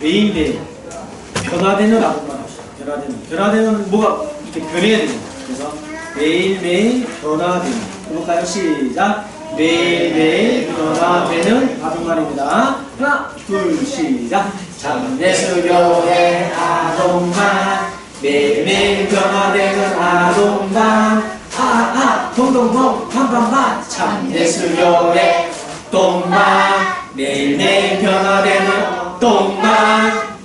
매일매일 변화되는 아동만 합시다. 변화되는 뭐가 이렇게 변해야 됩니다. 그래서 매일매일 변화되는. 해볼까요? 시작. 매일매일 변화되는 아동만입니다. 하나, 둘, 시작. 참예수교회 아동만, 매일매일 변화되는 아동만. 동동동 반반반. 참예수교회 동만, 매일매일 변화되는 동만.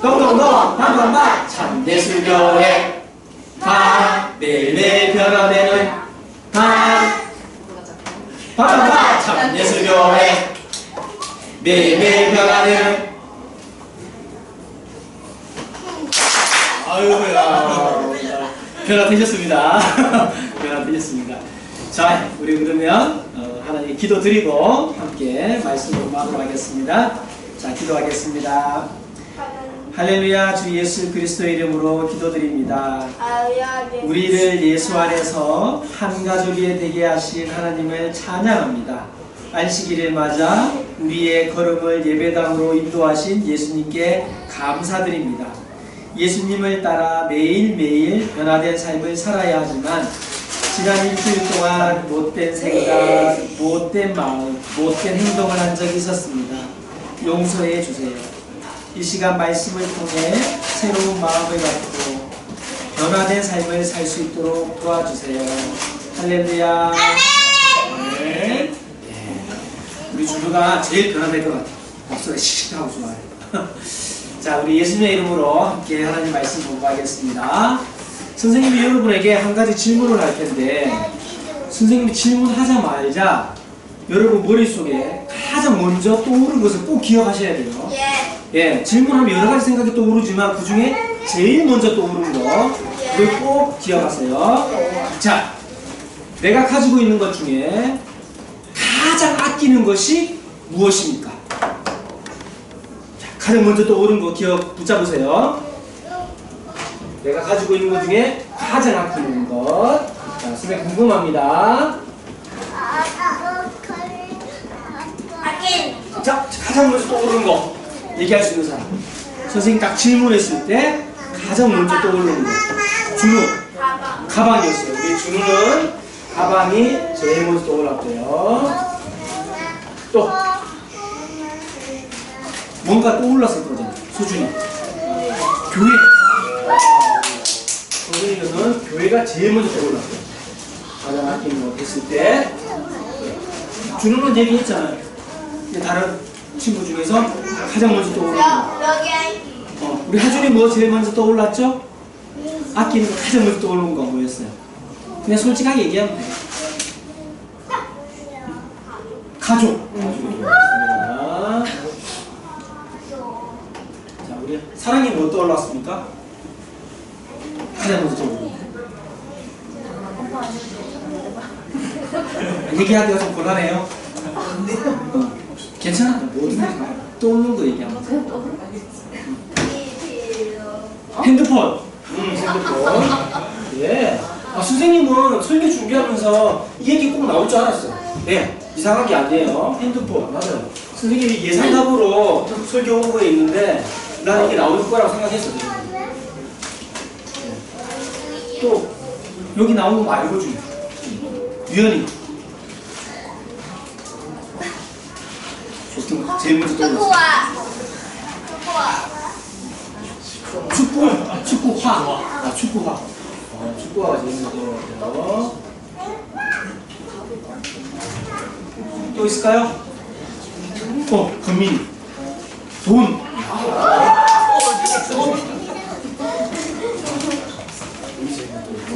동동동 반반반. 참예수교회 반, 매일매일 변화되는 반. 반반반. 참예수교회 매일매일 변화되는. 아유야, 변화되셨습니다. 변화되셨습니다. 자, 우리 그러면 하나님 기도 드리고 함께 말씀 공부하도록 하겠습니다. 자, 기도하겠습니다. 할렐루야. 주 예수 그리스도의 이름으로 기도드립니다. 우리를 예수 안에서 한 가족이 되게 하신 하나님을 찬양합니다. 안식일을 맞아 우리의 걸음을 예배당으로 인도하신 예수님께 감사드립니다. 예수님을 따라 매일매일 변화된 삶을 살아야 하지만 지난 일주일 동안 못된 생각, 못된 마음, 못된 행동을 한 적이 있었습니다. 용서해 주세요. 이 시간 말씀을 통해 새로운 마음을 갖고 변화된 삶을 살 수 있도록 도와주세요. 할렐루야. 네. 우리 주부가 제일 변화될 것 같아요. 목소리가 씩씩하고 좋아요. 자, 우리 예수님의 이름으로 함께 하나님 말씀 공부하겠습니다. 선생님이 여러분에게 한 가지 질문을 할 텐데, 선생님이 질문하자마자 여러분 머릿속에 가장 먼저 떠오르는 것을 꼭 기억하셔야 돼요. 예, 질문하면 여러 가지 생각이 떠오르지만 그 중에 제일 먼저 떠오르는 거, 그걸 꼭 기억하세요. 자, 내가 가지고 있는 것 중에 가장 아끼는 것이 무엇입니까? 자, 가장 먼저 떠오르는 거 기억 붙잡으세요. 내가 가지고 있는 것 중에 가장 아끼는 것. 자, 선생님 궁금합니다. 자, 가장 먼저 떠오르는 거 얘기할 수 있는 사람. 선생님 딱 질문했을 때 가장 먼저 떠오르는 거. 준우. 가방이었어요. 우리 준우는 가방이 제일 먼저 떠올랐고요. 또 뭔가 떠올랐을 거잖아요. 소준이. 교회. 소준이는 교회가 제일 먼저 떠올랐어요. 가장 아끼는 거 했을 때. 준우는 얘기했잖아요. 다른 친구 중에서 가장 먼저 떠오르는 거. 우리 하준이 뭐 제일 먼저 떠올랐죠? 아끼는 거 가장 먼저 떠오르는 거 뭐였어요? 그냥 솔직하게 얘기하면 돼요. 가족. 자, 우리 사랑이 뭐 떠올랐습니까? 가장 먼저 떠오르는 거. 얘기하기가 좀 곤란해요. 괜찮아. 뭐든 떠오르는 거 얘기하면 돼. 핸드폰. 핸드폰. 예. 선생님은 설교 준비하면서 이 얘기 꼭 나올 줄 알았어요. 네. 이상한 게 아니에요. 핸드폰. 맞아요. 선생님이 예상답으로 설교 홍보에 있는데 난 이게 나올 거라고 생각했어. 또 여기 나오는 거 말고 중에 유연이. 제일 먼저 떠올랐어요. 축구화. 축구화. 축구화가 제일 먼저 떠올랐어요. 또 있을까요? 금민. 돈.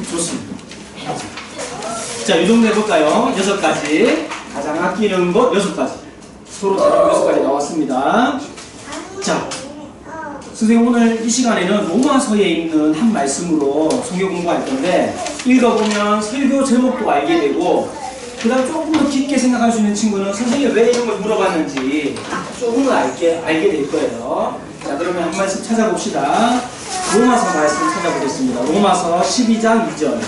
좋습니다. 자, 이 정도 해볼까요? 6가지. 가장 아끼는 것 6가지. 서로 다른 6가지 나왔습니다. 자, 선생님 오늘 이 시간에는 로마서에 있는 한 말씀으로 성경 공부할 건데, 읽어보면 설교 제목도 알게 되고, 그 다음 조금 더 깊게 생각할 수 있는 친구는 선생님이 왜 이런 걸 물어봤는지 조금 더 알게 될 거예요. 자, 그러면 한 말씀 찾아봅시다. 로마서 말씀 찾아보겠습니다. 로마서 12장 2절.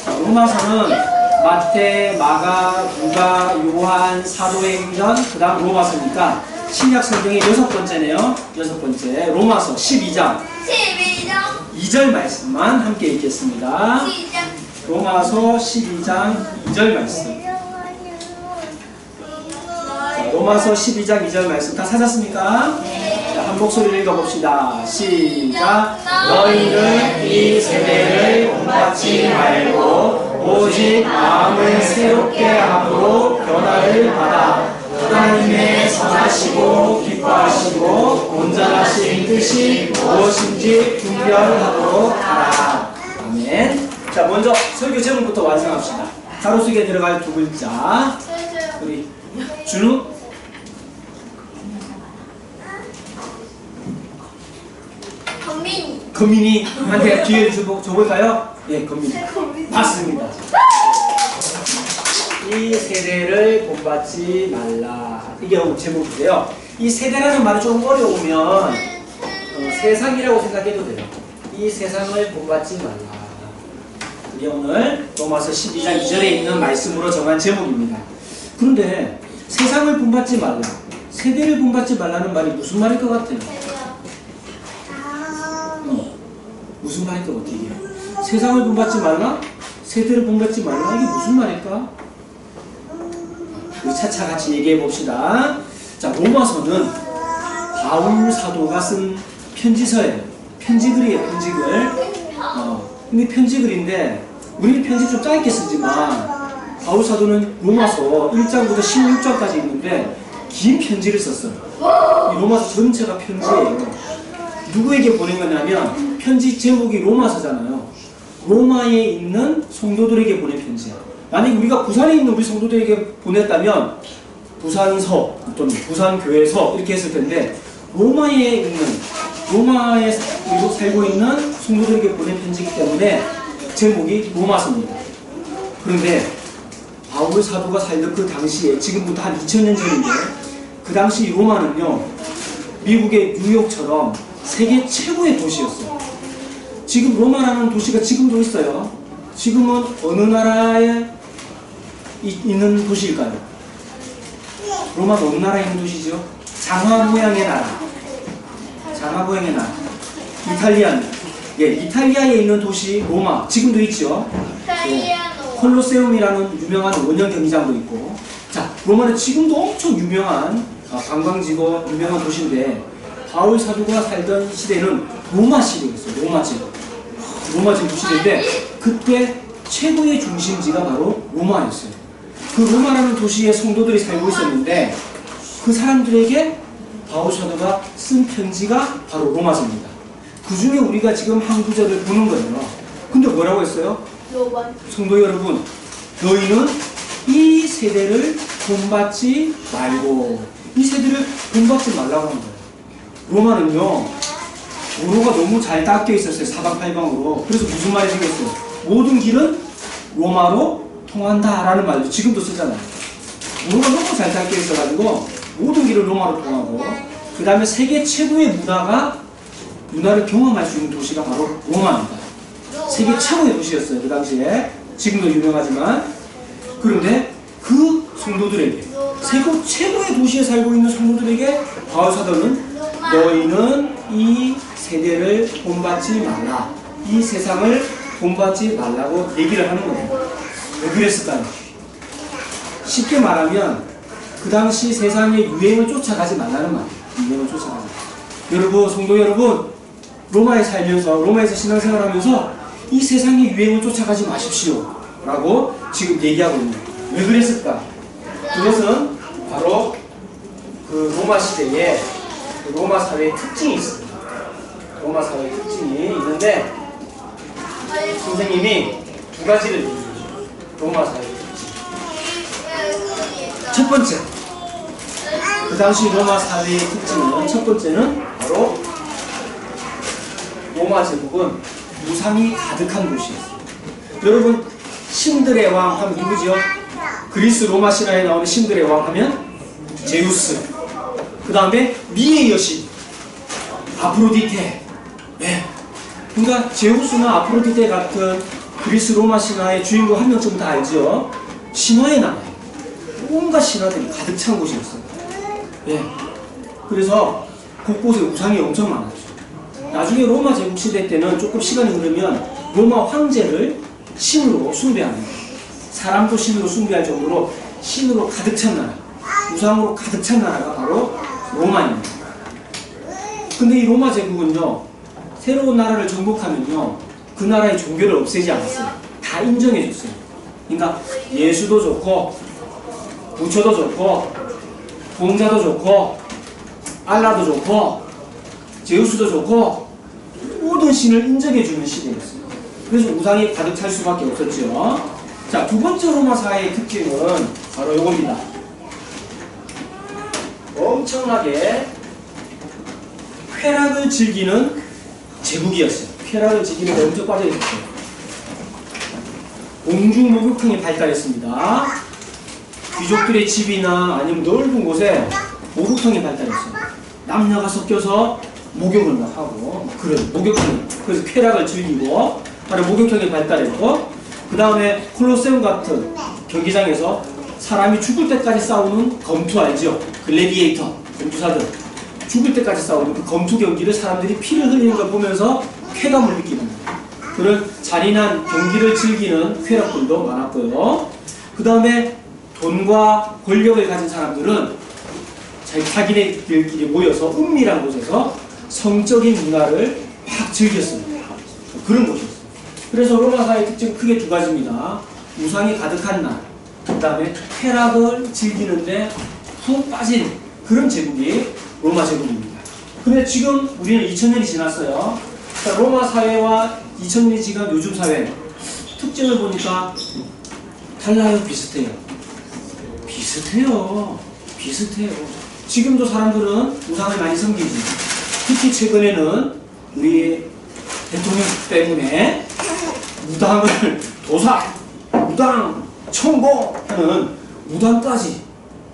자, 로마서는 마태, 마가, 누가, 요한, 사도행전, 그 다음 로마서니까 신약 성경의 6번째네요. 6번째 로마서 12장 2절 말씀만 함께 읽겠습니다. 로마서 12장 2절 말씀. 자, 로마서 12장 2절 말씀 다 찾았습니까? 자, 한 목소리를 읽어봅시다. 시작. 너희는 이 세대를 본받지 말고 오직 마음을 새롭게 함으로 변화를 받아 하나님의 선하시고 기뻐하시고 온전하신 뜻이 무엇인지 분별하도록 하라. 아멘. 자, 먼저 설교 제목부터 완성합시다. 가로수기에 들어갈 두 글자. 우리 준우. 건민이한테 기회 줘볼까요? 예, 건민이. 맞습니다. 이 세대를 본받지 말라. 이게 제목인데요. 이 세대라는 말이 좀 어려우면 세상이라고 생각해도 돼요. 이 세상을 본받지 말라. 이게 오늘 로마서 12장 2절에 있는 말씀으로 정한 제목입니다. 그런데 세상을 본받지 말라, 세대를 본받지 말라는 말이 무슨 말일 것 같아요? 무슨 말일 것 같아요? 이게? 세상을 본받지 말라? 세대를 본받지 말라? 이게 무슨 말일까? 우리 차차 같이 얘기해 봅시다. 자, 로마서는 바울 사도가 쓴 편지서예요. 편지글이에요, 편지글. 근데 편지글인데 우리는 편지 좀 짧게 쓰지만 바울 사도는 로마서 1장부터 16장까지 있는데 긴 편지를 썼어요. 이 로마서 전체가 편지예요. 누구에게 보낸 거냐면 편지 제목이 로마서잖아요. 로마에 있는 성도들에게 보낸 편지야. 만약 우리가 부산에 있는 우리 성도들에게 보냈다면 부산서 또는 부산교회서 이렇게 했을 텐데 로마에 살고 있는 성도들에게 보낸 편지이기 때문에 제목이 로마서입니다. 그런데 바울 사도가 살던 그 당시에, 지금부터 한 2000년 전인데 그 당시 로마는요, 미국의 뉴욕처럼 세계 최고의 도시였어요. 지금 로마라는 도시가 지금도 있어요. 지금은 어느 나라에 있는 도시일까요? 로마가 어느 나라에 있는 도시죠? 장화 모양의 나라. 장화 모양의 나라. 이탈리아에 있는 도시 로마. 지금도 있죠? 콜로세움이라는 유명한 원형 경기장도 있고. 자, 로마는 지금도 엄청 유명한 관광지고 유명한 도시인데 바울 사도가 살던 시대는 로마 시대였어요. 로마 제국 시대인데 그때 최고의 중심지가 바로 로마였어요. 그 로마라는 도시에 성도들이 살고 있었는데 그 사람들에게 바울 사도가 쓴 편지가 바로 로마서입니다. 그 중에 우리가 지금 한 구절을 보는 거예요. 근데 뭐라고 했어요? 성도 여러분, 너희는 이 세대를 본받지 말고, 이 세대를 본받지 말라고 하는 거예요. 로마는요, 도로가 너무 잘 닦여 있었어요. 사방팔방으로. 그래서 무슨 말이 생겼어요? 모든 길은 로마로 통한다 라는 말도 지금도 쓰잖아요. 도로가 너무 잘 닦여 있어가지고 모든 길은 로마로 통하고, 그 다음에 세계 최고의 문화를 경험할 수 있는 도시가 바로 로마입니다. 세계 최고의 도시였어요. 그 당시에. 지금도 유명하지만. 그런데 그 성도들에게, 세계 최고의 도시에 살고 있는 성도들에게 바울 사도는 너희는 이 세대를 본받지 말라, 이 세상을 본받지 말라고 얘기를 하는 거예요. 왜 그랬을까요? 쉽게 말하면 그 당시 세상의 유행을 쫓아가지 말라는 말이에요. 유행을 쫓아가지. 여러분, 성도 여러분, 로마에 살면서, 로마에서 신앙생활하면서 이 세상의 유행을 쫓아가지 마십시오 라고 지금 얘기하고 있는 거예요. 왜 그랬을까? 그것은 바로 그 로마 시대에 그 로마 사회의 특징이 있습니다. 로마 사회의 특징이 있는데 선생님이 두 가지를 얘기해요. 로마 사회의 특징. 첫 번째, 그 당시 로마 사회의 특징은, 첫 번째는 바로 로마 제국은 우상이 가득한 곳이었어요. 여러분, 신들의 왕 하면 누구죠? 그리스 로마 신화에 나오는 신들의 왕 하면 제우스, 그 다음에 미의 여신 아프로디테. 네. 그러니까 제우스나 아프로디테 같은 그리스 로마 신화의 주인공 한 명쯤 다 알죠? 신화에 나와요. 온갖 신화들이 가득 찬 곳이었어요. 네. 그래서 곳곳에 우상이 엄청 많았죠. 나중에 로마 제국 시대 때는 조금 시간이 흐르면 로마 황제를 신으로 숭배합니다. 사람도 신으로 숭배할 정도로 신으로 가득 찬 나라, 우상으로 가득 찬 나라가 바로 로마입니다. 근데 이 로마 제국은요, 새로운 나라를 정복하면요, 그 나라의 종교를 없애지 않았어요. 다 인정해줬어요. 그러니까 예수도 좋고, 부처도 좋고, 공자도 좋고, 알라도 좋고, 제우스도 좋고, 모든 신을 인정해주는 시대였어요. 그래서 우상이 가득 찰 수밖에 없었죠. 자, 두 번째 로마 사회의 특징은 바로 이겁니다. 엄청나게 쾌락을 즐기는 제국이었어요. 쾌락을 즐기는 데 엄청 빠져있었어요. 공중 목욕탕이 발달했습니다. 귀족들의 집이나 아니면 넓은 곳에 목욕탕이 발달했어요. 남녀가 섞여서 목욕을 막 하고, 그런 목욕탕이, 그래서 쾌락을 즐기고, 바로 목욕탕이 발달했고, 그 다음에 콜로세움 같은 경기장에서 사람이 죽을 때까지 싸우는 검투 알죠? 글래디에이터, 검투사들. 죽을 때까지 싸우는 그 검투 경기를 사람들이 피를 흘리는 걸 보면서 쾌감을 느끼는 거예요. 그런 잔인한 경기를 즐기는 쾌락들도 많았고요. 그 다음에 돈과 권력을 가진 사람들은 자기네들끼리 모여서 은밀한 곳에서 성적인 문화를 막 즐겼습니다. 그런 곳이었어요. 그래서 로마 사회의 특징 크게 두 가지입니다. 우상이 가득한 날, 그 다음에 쾌락을 즐기는데 푹 빠진 그런 제국이 로마 제국입니다. 근데 지금 우리는 2000년이 지났어요. 자, 로마 사회와 2000년이 지난 요즘 사회 특징을 보니까 달라요? 비슷해요? 비슷해요. 지금도 사람들은 우상을 많이 섬기지. 특히 최근에는 우리 대통령 때문에 무당을 무당 천공하는 무당까지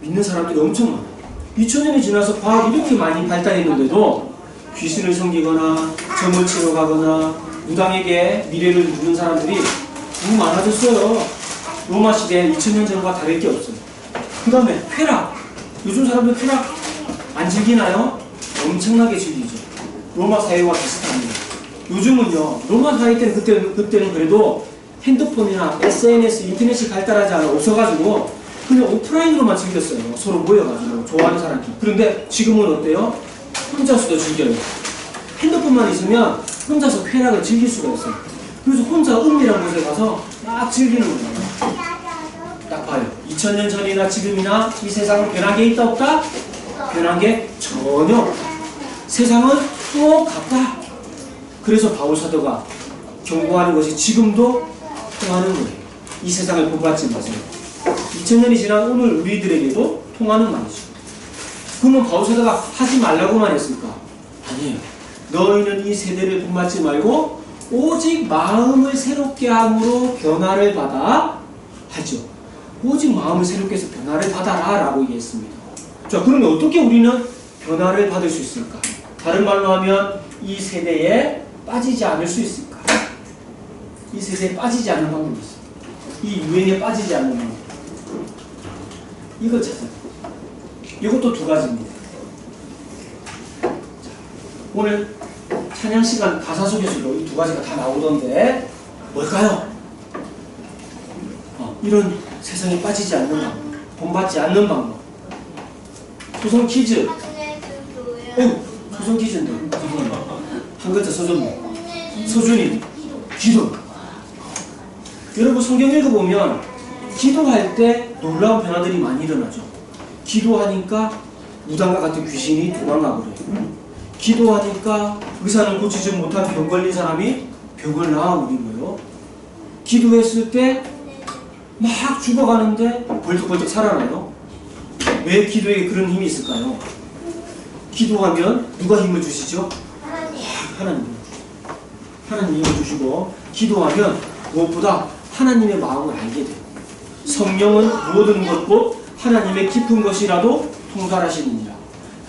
믿는 사람들이 엄청 많아요. 2000년이 지나서 과학이 이렇게 많이 발달했는데도 귀신을 섬기거나 점을 치러 가거나 무당에게 미래를 묻는 사람들이 너무 많아졌어요. 로마 시대 2000년 전과 다를 게 없어요. 그 다음에 쾌락. 요즘 사람들 쾌락 안 즐기나요? 엄청나게 즐기죠. 로마 사회와 비슷합니다. 요즘은요, 로마 사회 때는 그때는 그래도 핸드폰이나 SNS, 인터넷이 발달하지 않아 없어가지고 그냥 오프라인으로만 즐겼어요. 서로 모여가지고 좋아하는 사람끼리. 그런데 지금은 어때요? 혼자서도 즐겨요. 핸드폰만 있으면 혼자서 쾌락을 즐길 수가 있어요. 그래서 혼자 은밀한 곳에 가서 막 즐기는 거예요. 딱 봐요. 2000년 전이나 지금이나 이 세상은 변한 게 있다 없다? 변한 게 전혀 없다. 세상은 똑같다. 그래서 바울 사도가 경고하는 것이 지금도 통하는 거예요. 이 세상을 본받지 마세요. 2000년이 지난 오늘 우리들에게도 통하는 말이죠. 그러면 바울 사도가 하지 말라고만 했을까? 아니에요. 너희는 이 세대를 본받지 말고 오직 마음을 새롭게 함으로 변화를 받아 하죠. 오직 마음을 새롭게 해서 변화를 받아라 라고 얘기했습니다. 자, 그러면 어떻게 우리는 변화를 받을 수 있을까? 다른 말로 하면 이 세대에 빠지지 않을 수 있을까? 이 세대에 빠지지 않는 방법이 있어요. 이 유행에 빠지지 않는 방법. 이걸 찾아요. 이것도 두 가지입니다. 자, 오늘 찬양 시간 가사 속에서도 이 두 가지가 다 나오던데 뭘까요? 이런 세상에 빠지지 않는 방법, 본받지 않는 방법. 조선 퀴즈. 조선 퀴즈인데 한 글자 써줬네. 서준이 기도. 여러분 성경 읽어보면 기도할 때 놀라운 변화들이 많이 일어나죠. 기도하니까 무당과 같은 귀신이 도망가버려요. 기도하니까 의사는 고치지 못한 병 걸린 사람이 병을 나아버리고요. 기도했을 때 막 죽어가는데 벌떡벌떡 살아나요. 왜 기도에 그런 힘이 있을까요? 기도하면 누가 힘을 주시죠? 하나님. 하나님 힘을 주시고 기도하면 무엇보다 하나님의 마음을 알게 돼요. 성령은 모든 것 곧 하나님의 깊은 것이라도 통달하시느니라.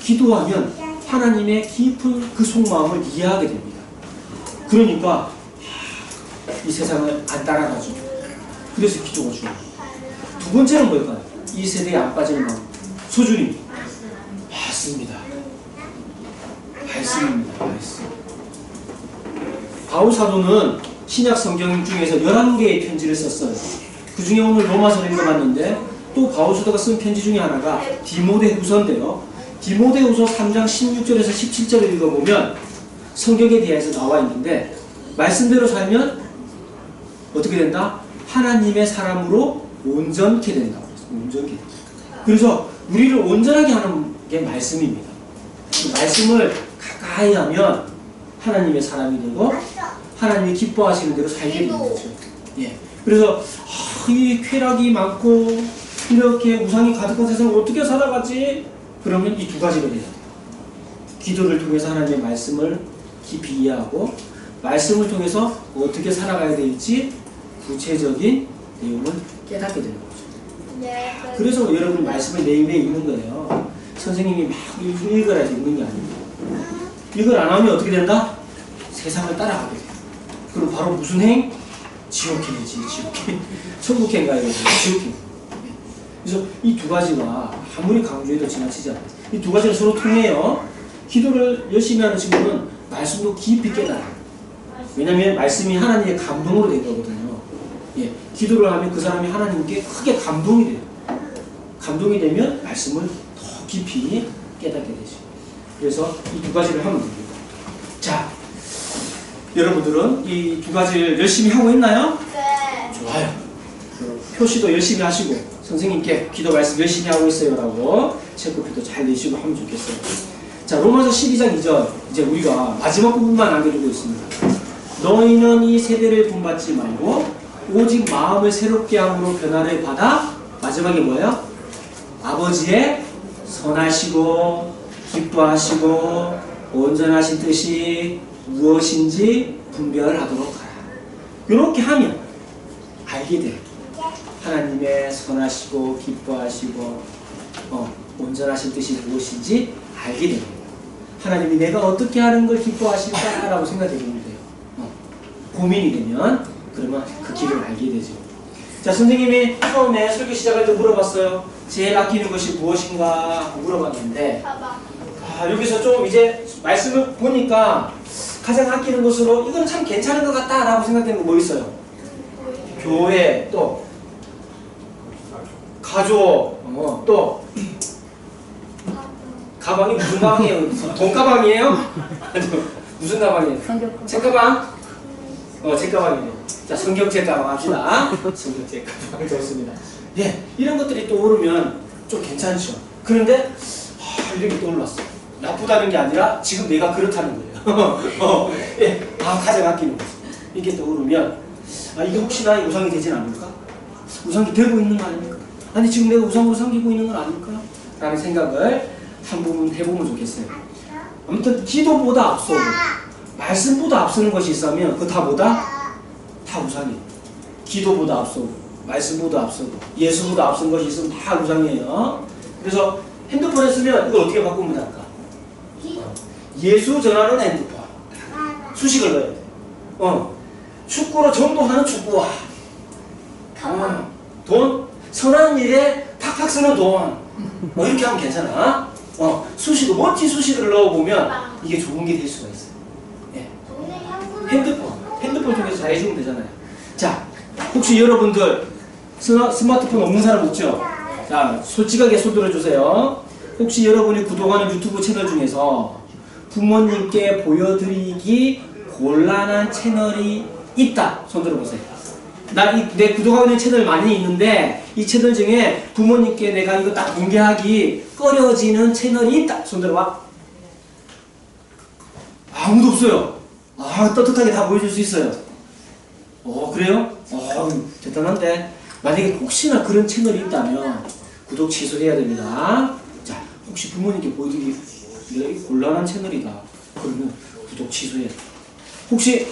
기도하면 하나님의 깊은 그 속마음을 이해하게 됩니다. 그러니까 이 세상을 안 따라가죠. 그래서 기도가 중요해요. 두 번째는 뭘까요? 이 세대에 안 빠지는 방법. 소주님 맞습니다. 말씀입니다. 말씀. 바울 사도는 신약 성경 중에서 11개의 편지를 썼어요. 그 중에 오늘 로마서를 읽어봤는데 또 바울 사도가 쓴 편지 중에 하나가 디모데후서인데요. 디모데후서 3장 16절에서 17절을 읽어보면 성경에 대해서 나와 있는데 말씀대로 살면 어떻게 된다? 하나님의 사람으로 온전케 된다고 했어요. 온전케 된다. 그래서 우리를 온전하게 하는 게 말씀입니다. 그 말씀을 가까이 하면 하나님의 사람이 되고 하나님이 기뻐하시는 대로 살게 되는 거죠. 예. 그래서 이 쾌락이 많고 이렇게 우상이 가득한 세상을 어떻게 살아가지? 그러면 이 두 가지를 해야 돼요. 기도를 통해서 하나님의 말씀을 깊이 이해하고 말씀을 통해서 어떻게 살아가야 될지 구체적인 내용을 깨닫게 되는 거죠. 그래서 여러분이 말씀을 매일매일 읽는 거예요. 선생님이 막 읽어라 해서 읽는 게 아닙니다. 이걸 안 하면 어떻게 된다? 세상을 따라가게 돼요. 그럼 바로 무슨 행? 지옥행이지, 지옥행. 천국행 가야 되지, 지옥행. 그래서 이 두 가지가 아무리 강조해도 지나치지 않아요. 이 두 가지는 서로 통해요. 기도를 열심히 하는 친구는 말씀도 깊이 깨달아요. 왜냐하면 말씀이 하나님의 감동으로 된 거거든요. 예, 기도를 하면 그 사람이 하나님께 크게 감동이 돼요. 감동이 되면 말씀을 더 깊이 깨닫게 되죠. 그래서 이 두 가지를 하면 됩니다. 자, 여러분들은 이 두 가지를 열심히 하고 있나요? 네. 좋아요. 표시도 열심히 하시고 선생님께 기도 말씀 열심히 하고 있어요 라고 체크표도 잘 내시고 하면 좋겠어요. 자, 로마서 12장 2절 이제 우리가 마지막 부분만 남겨두고 있습니다. 너희는 이 세대를 본받지 말고 오직 마음을 새롭게 함으로 변화를 받아 마지막에 뭐예요? 아버지의 선하시고 기뻐하시고 온전하신 뜻이 무엇인지 분별하도록 하라. 이렇게 하면 알게 돼요. 하나님의 선하시고 기뻐하시고 온전하신 뜻이 무엇인지 알게 됩니다. 하나님이 내가 어떻게 하는 걸 기뻐하실까라고 생각해 보면 돼요. 고민이 되면 그러면 그 길을 알게 되죠. 자, 선생님이 처음에 설교 시작할 때 물어봤어요. 제일 아끼는 것이 무엇인가 물어봤는데 여기서 좀 이제 말씀을 보니까 가장 아끼는 것으로 이건 참 괜찮은 것 같다라고 생각되는 거 뭐 있어요? 교회, 또 가족, 또 가방이 무슨 가방이에요? 돈 가방이에요? 무슨 가방이에요? 책 가방? 책 가방이네요. 자, 성경책 가방 합시다. 성경책 가방 좋습니다. 예, 이런 것들이 떠오르면 좀 괜찮죠. 그런데 이렇게 떠올랐어. 나쁘다는 게 아니라 지금 내가 그렇다는 거예요. 예, 가장 아끼는 거죠. 이게 떠오르면 이게 혹시나 우상이 되진 않을까? 우상이 되고 있는 거 아닙니까? 아니 지금 내가 우상으로 섬기고 있는 건 아닐까? 라는 생각을 한 부분 해보면 좋겠어요. 아무튼 기도보다 앞서고 말씀보다 앞서는 것이 있으면 그거 다 뭐다? 다 우상이에요. 기도보다 앞서고 말씀보다 앞서고 예수보다 앞선 것이 있으면 다 우상이에요. 그래서 핸드폰에 쓰면 이걸 어떻게 바꾸면 될까? 예수 전하는 핸드폰 수식을 넣어야 돼. 축구로 전도하는 축구화 돈 선한 일에 팍팍 쓰는 돈 이렇게 하면 괜찮아. 수식을 멋진 수식을 넣어보면 이게 좋은 게 될 수가 있어요. 예. 핸드폰 통해서 다 해주면 되잖아요. 자, 혹시 여러분들 스마트폰 없는 사람 없죠? 자, 솔직하게 손 들어주세요. 혹시 여러분이 구독하는 유튜브 채널 중에서 부모님께 보여드리기 곤란한 채널이 있다. 손 들어보세요. 내 구독하고 있는 채널 많이 있는데 이 채널 중에 부모님께 내가 이거 딱 공개하기 꺼려지는 채널이 있다. 손 들어봐. 아무도 없어요. 떳떳하게 다 보여줄 수 있어요. 그래요? 대단한데 만약에 혹시나 그런 채널이 있다면 구독 취소해야 됩니다. 자, 혹시 부모님께 보여드리기 곤란한 채널이다. 그러면 구독 취소해야 돼요. 혹시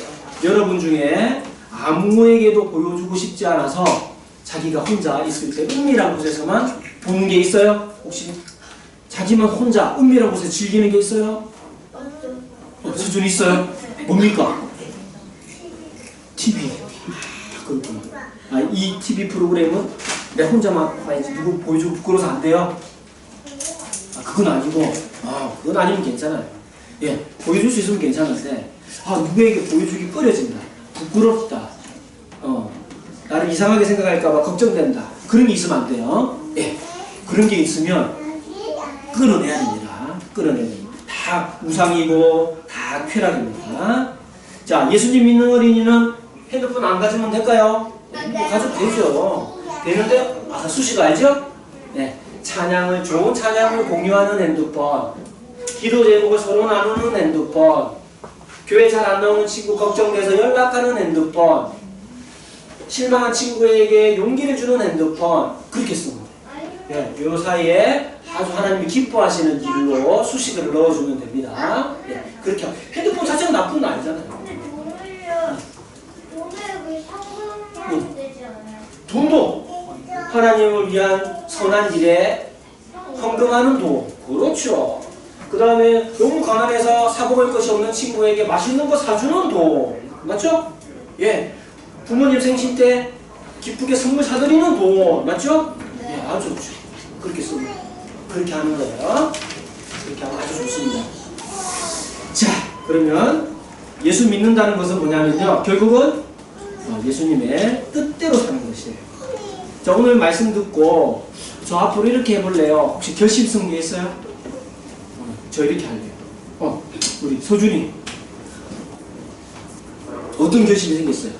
여러분 중에 아무에게도 보여주고 싶지 않아서 자기가 혼자 있을 때 은밀한 곳에서만 보는 게 있어요? 혹시 자기만 혼자 은밀한 곳에서 즐기는 게 있어요? 수준 있어요? 뭡니까? TV. 그렇구나. 이 TV 프로그램은 내 혼자만 봐야지 누구 보여주고 부끄러워서 안 돼요? 그건 아니고 그건 아니면 괜찮아요. 예, 보여줄 수 있으면 괜찮은데, 누구에게 보여주기 꺼려진다. 부끄럽다. 나를 이상하게 생각할까봐 걱정된다. 그런 게 있으면 안 돼요. 예, 그런 게 있으면 끌어내야 됩니다. 끌어내야 됩니다. 다 우상이고, 다 쾌락입니다. 자, 예수님 믿는 어린이는 핸드폰 안 가지면 될까요? 가져도 되죠. 되는데, 수식 알죠? 네. 좋은 찬양을 공유하는 핸드폰, 기도 제목을 서로 나누는 핸드폰, 교회 잘 안 나오는 친구 걱정돼서 연락하는 핸드폰, 실망한 친구에게 용기를 주는 핸드폰, 그렇게 씁니다. 네, 요 사이에 아주 하나님이 기뻐하시는 일로 수식을 넣어주면 됩니다. 네, 그렇게 핸드폰 자체가 나쁜 건 아니잖아요. 돈도 하나님을 위한 선한 일에 헌금하는 돈, 그렇죠. 그 다음에 너무 가난해서 사 먹을 것이 없는 친구에게 맛있는 거 사주는 돈, 맞죠? 예, 부모님 생신 때 기쁘게 선물 사드리는 돈, 맞죠? 예, 아주 좋죠. 그렇게 씁니다. 그렇게 하는 거예요. 그렇게 하면 아주 좋습니다. 자, 그러면 예수 믿는다는 것은 뭐냐면요, 결국은 예수님의 뜻대로 사는 것이에요. 자, 오늘 말씀 듣고 저 앞으로 이렇게 해볼래요. 혹시 결심 쓴 게 있어요? 저 이렇게 할래요. 우리 소준이 어떤 결심이 생겼어요?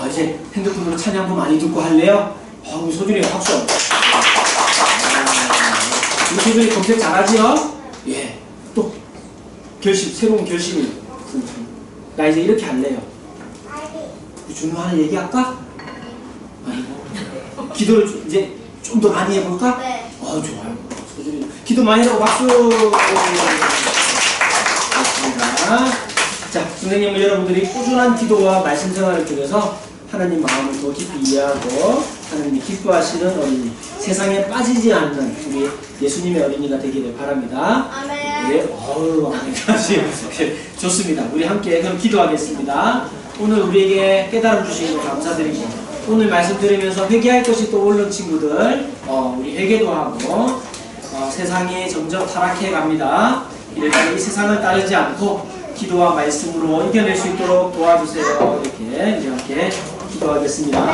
이제 핸드폰으로 찬양도 많이 듣고 할래요? 우리 소준이가 박수. 우리 소준이 검색 잘하지요? 예. 또 새로운 결심이. 나 이제 이렇게 할래요. 준우 하나 얘기할까? 아니고. 기도를 이제 좀 더 많이 해볼까? 네. 좋아요. 소준이 기도 많이 하고 박수. 좋습니다. 자, 선생님은 여러분들이 꾸준한 기도와 말씀 생활을 통해서 하나님 마음을 더 깊이 이해하고 하나님이 기뻐하시는 어린이, 세상에 빠지지 않는 우리 예수님의 어린이가 되기를 바랍니다. 아멘. 예, 아멘까지. 좋습니다. 우리 함께 그럼 기도하겠습니다. 오늘 우리에게 깨달음 주신 것 감사드리고, 오늘 말씀 들으면서 회개할 것이 또 오른 친구들, 우리 회개도 하고, 세상이 점점 타락해 갑니다. 이렇게 이 세상을 따르지 않고 기도와 말씀으로 이겨낼 수 있도록 도와주세요. 이렇게 우리 함께 기도하겠습니다.